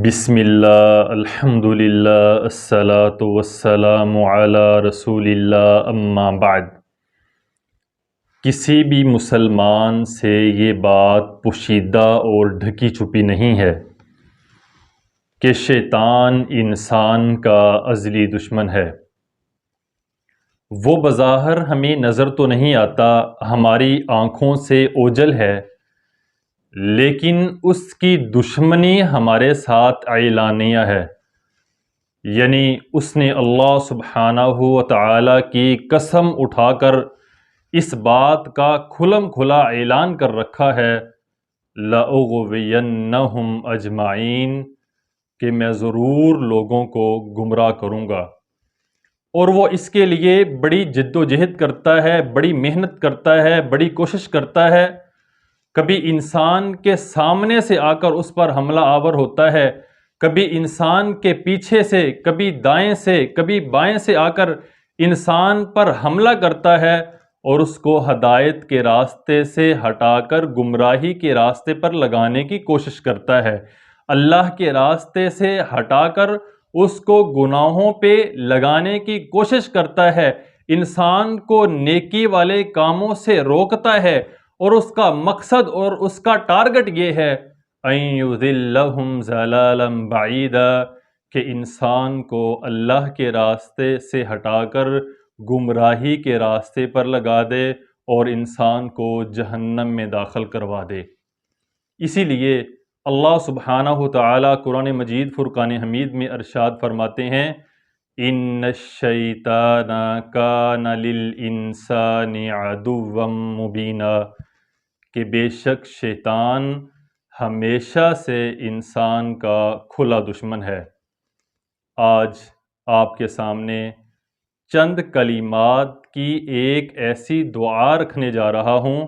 بسم اللہ الحمد للہ الصلاۃ والسلام علی رسول اللہ اما بعد۔ کسی بھی مسلمان سے یہ بات پوشیدہ اور ڈھکی چھپی نہیں ہے کہ شیطان انسان کا ازلی دشمن ہے۔ وہ بظاہر ہمیں نظر تو نہیں آتا، ہماری آنکھوں سے اوجھل ہے، لیکن اس کی دشمنی ہمارے ساتھ اعلانیہ ہے۔ یعنی اس نے اللہ سبحانہ و تعالی کی قسم اٹھا کر اس بات کا کھلم کھلا اعلان کر رکھا ہے، لَأُغْوِيَنَّهُمْ أَجْمَعِينَ، کہ میں ضرور لوگوں کو گمراہ کروں گا۔ اور وہ اس کے لیے بڑی جد و جہد کرتا ہے، بڑی محنت کرتا ہے، بڑی کوشش کرتا ہے۔ کبھی انسان کے سامنے سے آ کر اس پر حملہ آور ہوتا ہے، کبھی انسان کے پیچھے سے، کبھی دائیں سے، کبھی بائیں سے آ کر انسان پر حملہ کرتا ہے اور اس کو ہدایت کے راستے سے ہٹا کر گمراہی کے راستے پر لگانے کی کوشش کرتا ہے، اللہ کے راستے سے ہٹا کر اس کو گناہوں پہ لگانے کی کوشش کرتا ہے، انسان کو نیکی والے کاموں سے روکتا ہے، اور اس کا مقصد اور اس کا ٹارگٹ یہ ہے اَن یُضِلَّهُمْ ضَلَالًا بَعِیدًا، کہ انسان کو اللہ کے راستے سے ہٹا کر گمراہی کے راستے پر لگا دے اور انسان کو جہنم میں داخل کروا دے۔ اسی لیے اللہ سبحانہ و تعالی قرآن مجید فرقان حمید میں ارشاد فرماتے ہیں، إِنَّ الشَّيْطَانَ كَانَ لِلْإِنسَانِ عَدُوًّا مُبِينًا، کہ بے شک شیطان ہمیشہ سے انسان کا کھلا دشمن ہے۔ آج آپ کے سامنے چند کلمات کی ایک ایسی دعا رکھنے جا رہا ہوں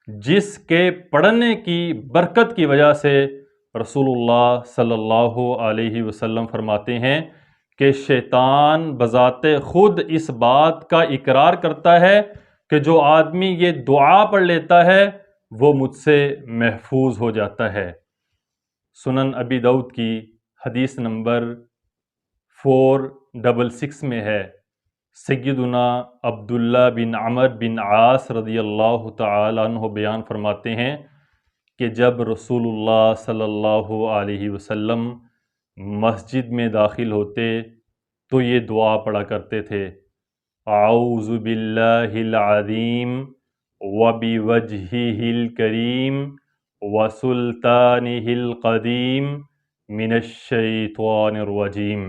جس کے پڑھنے کی برکت کی وجہ سے رسول اللہ صلی اللہ علیہ وسلم فرماتے ہیں کہ شیطان بذات خود اس بات کا اقرار کرتا ہے کہ جو آدمی یہ دعا پڑھ لیتا ہے وہ مجھ سے محفوظ ہو جاتا ہے۔ سنن ابی داؤد کی حدیث نمبر 466 میں ہے، سیدنا عبداللہ بن عمر بن عاص رضی اللہ تعالیٰ عنہ بیان فرماتے ہیں کہ جب رسول اللہ صلی اللہ علیہ وسلم مسجد میں داخل ہوتے تو یہ دعا پڑھا کرتے تھے، اعوذ باللہ العظیم وبوجہہ الکریم وسلطانہ القدیم من الشیطان الرجیم،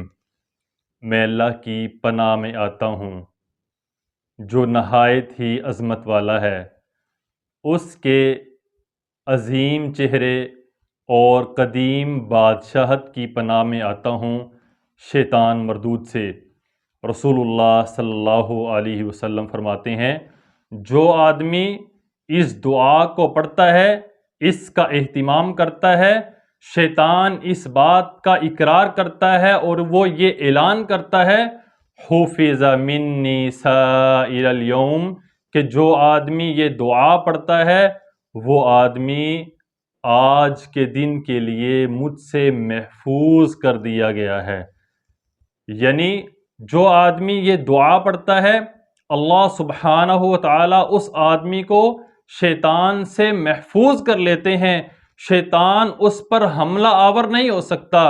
میں اللہ کی پناہ میں آتا ہوں جو نہایت ہی عظمت والا ہے، اس کے عظیم چہرے اور قدیم بادشاہت کی پناہ میں آتا ہوں شیطان مردود سے۔ رسول اللہ صلی اللہ علیہ وسلم فرماتے ہیں، جو آدمی اس دعا کو پڑھتا ہے، اس کا اہتمام کرتا ہے، شیطان اس بات کا اقرار کرتا ہے اور وہ یہ اعلان کرتا ہے، حفظ منی سائر اليوم، کہ جو آدمی یہ دعا پڑھتا ہے وہ آدمی آج کے دن کے لیے مجھ سے محفوظ کر دیا گیا ہے۔ یعنی جو آدمی یہ دعا پڑھتا ہے اللہ سبحانہ و تعالی اس آدمی کو شیطان سے محفوظ کر لیتے ہیں، شیطان اس پر حملہ آور نہیں ہو سکتا،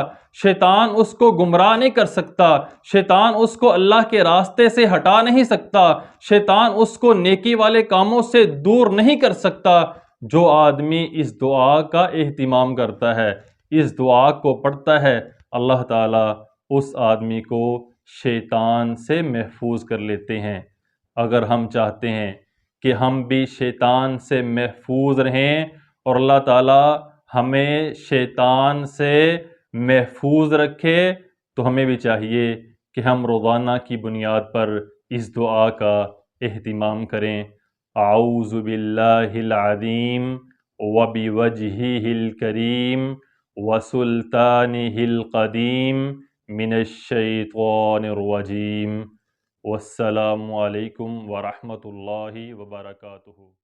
شیطان اس کو گمراہ نہیں کر سکتا، شیطان اس کو اللہ کے راستے سے ہٹا نہیں سکتا، شیطان اس کو نیکی والے کاموں سے دور نہیں کر سکتا۔ جو آدمی اس دعا کا اہتمام کرتا ہے، اس دعا کو پڑھتا ہے، اللہ تعالیٰ اس آدمی کو شیطان سے محفوظ کر لیتے ہیں۔ اگر ہم چاہتے ہیں کہ ہم بھی شیطان سے محفوظ رہیں اور اللہ تعالیٰ ہمیں شیطان سے محفوظ رکھے، تو ہمیں بھی چاہیے کہ ہم روزانہ کی بنیاد پر اس دعا کا اہتمام کریں، اعوذ باللہ العظیم وبوجہہ الکریم وسلطانہ القدیم من الشیطان الرجیم۔ والسلام علیکم ورحمۃ اللہ وبرکاتہ۔